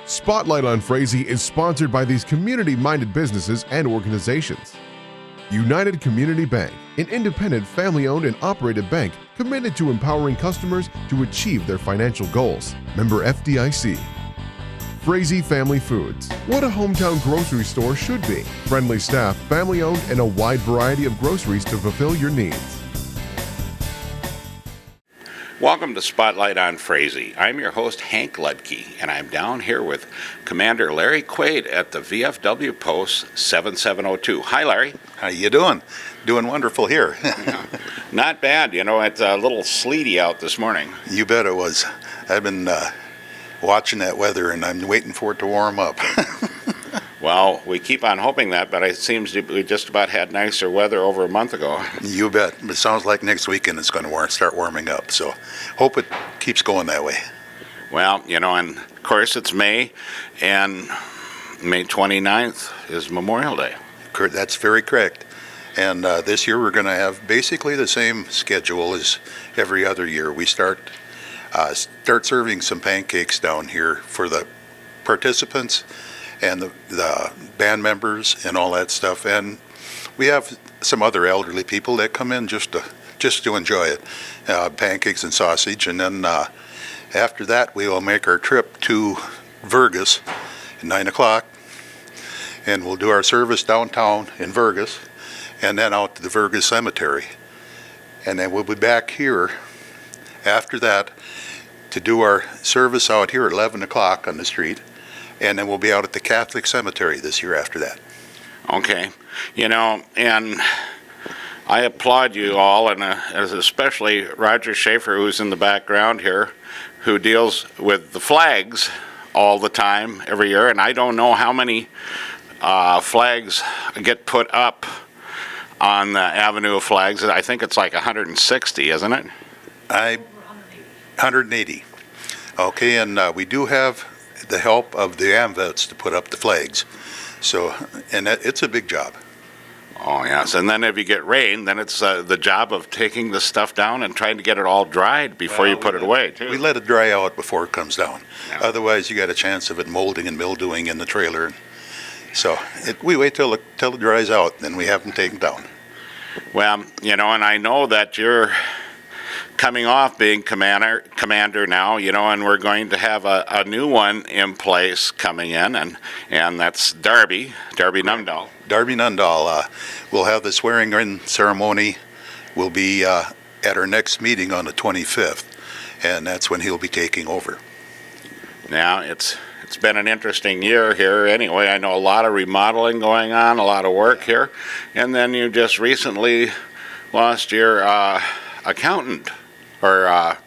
Spotlight on Frazee is sponsored by these community-minded businesses and organizations. United Community Bank, an independent family-owned and operated bank committed to empowering customers to achieve their financial goals. Member FDIC. Frazee Family Foods, what a hometown grocery store should be. Friendly staff, family-owned, and a wide variety of groceries to fulfill your needs. Welcome to Spotlight on Frazee. I'm your host, Hank Ludke, and I'm down here with Commander Larry Quaid at the VFW Post 7702. Hi, Larry. How you doing? Doing wonderful here. Yeah. Not bad. You know, it's a little sleety out this morning. You bet it was. I've been watching that weather, and I'm waiting for it to warm up. Well, we keep on hoping that, but it seems we just about had nicer weather over a month ago. You bet. It sounds like next weekend it's going to start warming up, so hope it keeps going that way. Well, you know, and of course it's May, and May 29th is Memorial Day. That's very correct. And this year we're going to have basically the same schedule as every other year. We start serving some pancakes down here for the participants and the band members and all that stuff, and we have some other elderly people that come in just to enjoy it, pancakes and sausage, and then after that we will make our trip to Vergas at 9 o'clock, and we'll do our service downtown in Vergas, and then out to the Vergas Cemetery, and then we'll be back here after that to do our service out here at 11 o'clock on the street. And then we'll be out at the Catholic Cemetery this year after that. Okay. You know, and I applaud you all, and especially Roger Schaefer, who's in the background here, who deals with the flags all the time, every year. And I don't know how many flags get put up on the Avenue of Flags. I think it's like 160, isn't it? 180. Okay, and we do have the help of the AMVETs to put up the flags. So, and it's a big job. Oh, yes. And then if you get rain, then it's the job of taking the stuff down and trying to get it all dried before you put it away, too. We let it dry out before it comes down. Yeah. Otherwise, you got a chance of it molding and mildewing in the trailer. So we wait till it dries out, then we have them taken down. Well, you know, and I know that you're coming off being commander now, you know, and we're going to have a new one in place coming in, and that's Darby Numdahl. Darby Numdahl. We'll have the swearing-in ceremony. Will be at our next meeting on the 25th, and that's when he'll be taking over. Now, it's been an interesting year here anyway. I know a lot of remodeling going on, a lot of work here, and then you just recently lost your accountant, or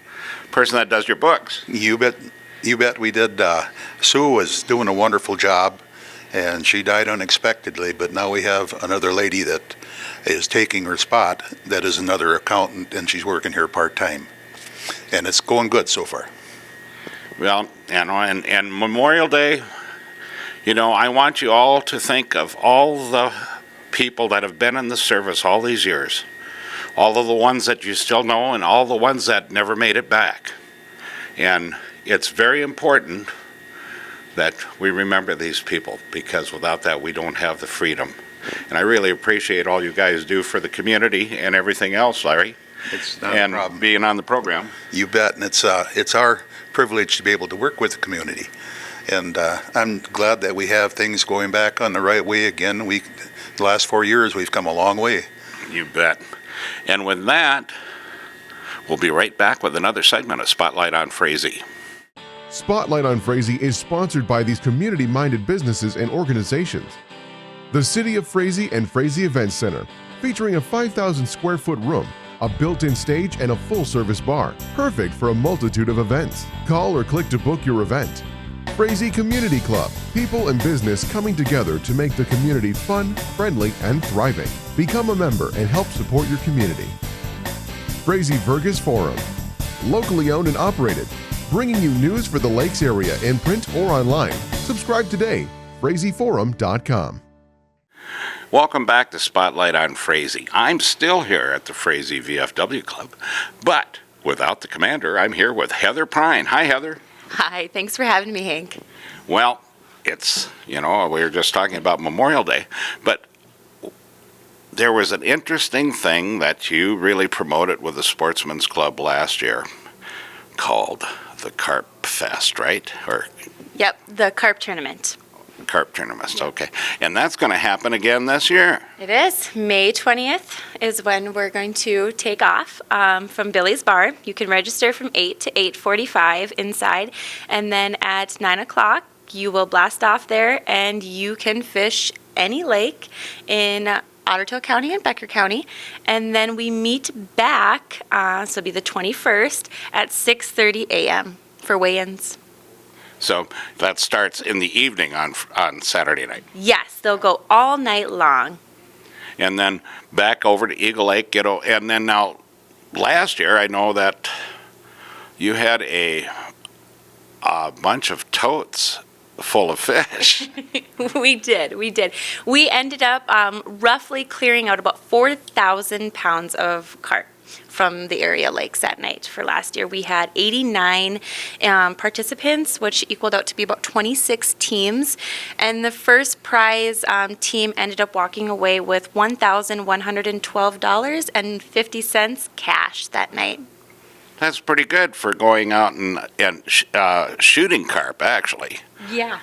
person that does your books. You bet we did. Sue was doing a wonderful job, and she died unexpectedly, but now we have another lady that is taking her spot that is another accountant, and she's working here part-time. And it's going good so far. Well, you know, and Memorial Day, you know, I want you all to think of all the people that have been in the service all these years. All of the ones that you still know and all the ones that never made it back. And it's very important that we remember these people, because without that we don't have the freedom. And I really appreciate all you guys do for the community and everything else, Larry. It's not and a problem. Being on the program. You bet, and it's our privilege to be able to work with the community. And I'm glad that we have things going back on the right way again. The last 4 years we've come a long way. You bet. And with that, we'll be right back with another segment of Spotlight on Frazee. Spotlight on Frazee is sponsored by these community-minded businesses and organizations. The City of Frazee and Frazee Event Center, featuring a 5,000 square foot room, a built-in stage, and a full-service bar, perfect for a multitude of events. Call or click to book your event. Frazee Community Club, people and business coming together to make the community fun, friendly, and thriving. Become a member and help support your community. Frazee Vergas Forum, locally owned and operated, bringing you news for the Lakes area in print or online. Subscribe today, FrazeeForum.com. Welcome back to Spotlight on Frazee. I'm still here at the Frazee VFW Club, but without the commander, I'm here with Heather Prine. Hi, Heather. Hi, thanks for having me, Hank. Well, it's, we were just talking about Memorial Day, but there was an interesting thing that you really promoted with the Sportsman's Club last year called the Carp Fest, right? Or Yep, the Carp Tournament. Carp Tournament, okay. And that's going to happen again this year. It is. May 20th is when we're going to take off from Billy's Bar. You can register from 8 to 8:45 inside, and then at 9 o'clock you will blast off there and you can fish any lake in Ottertail County and Becker County, and then we meet back, so it'll be the 21st at 6:30 a.m. for weigh-ins. So that starts in the evening on Saturday night. Yes, they'll go all night long. And then back over to Eagle Lake, and then now last year I know that you had a bunch of totes full of fish. We did. We ended up roughly clearing out about 4,000 pounds of carp from the area lakes that night for last year. We had 89 participants, which equaled out to be about 26 teams. And the first prize team ended up walking away with $1,112.50 cash that night. That's pretty good for going out and shooting carp, actually. Yeah.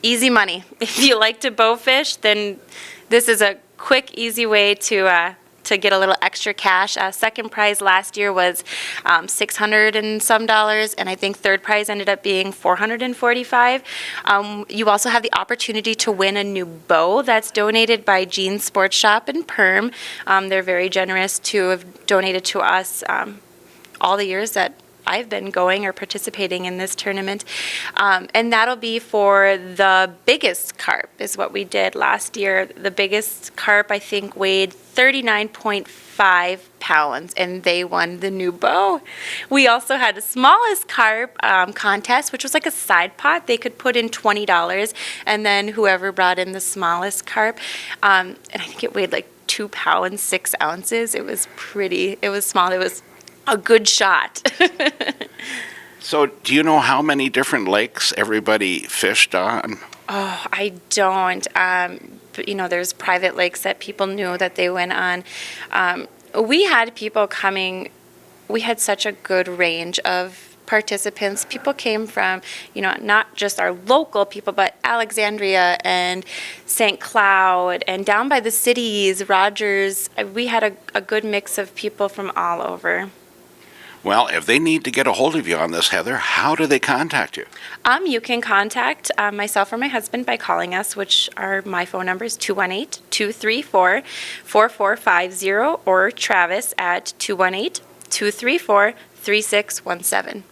Easy money. If you like to bow fish, then this is a quick, easy way to get a little extra cash. Second prize last year was $600 and some dollars, and I think third prize ended up being $445. You also have the opportunity to win a new bow that's donated by Jean's Sports Shop in Perm. They're very generous to have donated to us all the years that I've been going or participating in this tournament. And that'll be for the biggest carp is what we did last year. The biggest carp, I think, weighed 39.5 pounds, and they won the new bow. We also had the smallest carp contest, which was like a side pot. They could put in $20, and then whoever brought in the smallest carp, and I think it weighed like 2 pounds, 6 ounces. It was small. It was a good shot. So do you know how many different lakes everybody fished on? Oh, I don't. But, there's private lakes that people knew that they went on. We had people coming. We had such a good range of participants. People came from, not just our local people, but Alexandria and St. Cloud and down by the cities, Rogers. We had a good mix of people from all over. Well, if they need to get a hold of you on this, Heather, how do they contact you? You can contact myself or my husband by calling us, which my phone number is 218-234-4450, or Travis at 218-234-3617.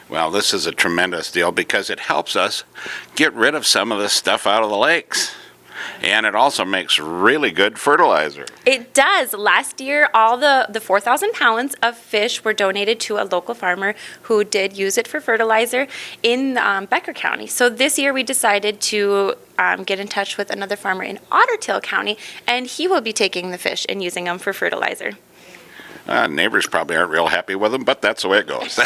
Well, this is a tremendous deal because it helps us get rid of some of this stuff out of the lakes. And it also makes really good fertilizer. It does. Last year, all the 4,000 pounds of fish were donated to a local farmer who did use it for fertilizer in Becker County. So this year we decided to get in touch with another farmer in Ottertail County, and he will be taking the fish and using them for fertilizer. Neighbors probably aren't real happy with them, but that's the way it goes.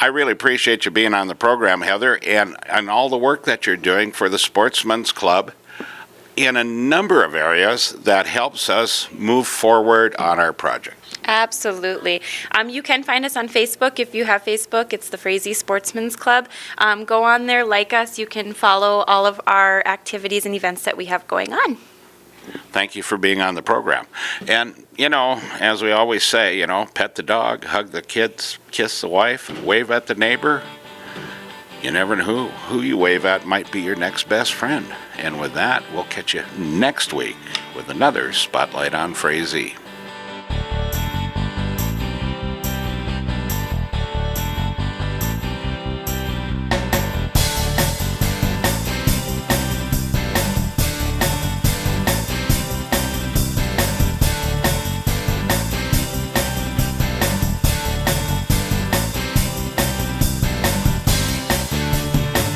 I really appreciate you being on the program, Heather, and all the work that you're doing for the Sportsman's Club in a number of areas that helps us move forward on our projects. Absolutely. You can find us on Facebook. If you have Facebook, it's the Frazee Sportsman's Club. Go on there, like us. You can follow all of our activities and events that we have going on. Thank you for being on the program. And, as we always say, pet the dog, hug the kids, kiss the wife, wave at the neighbor. You never know who you wave at might be your next best friend. And with that, we'll catch you next week with another Spotlight on Frazee.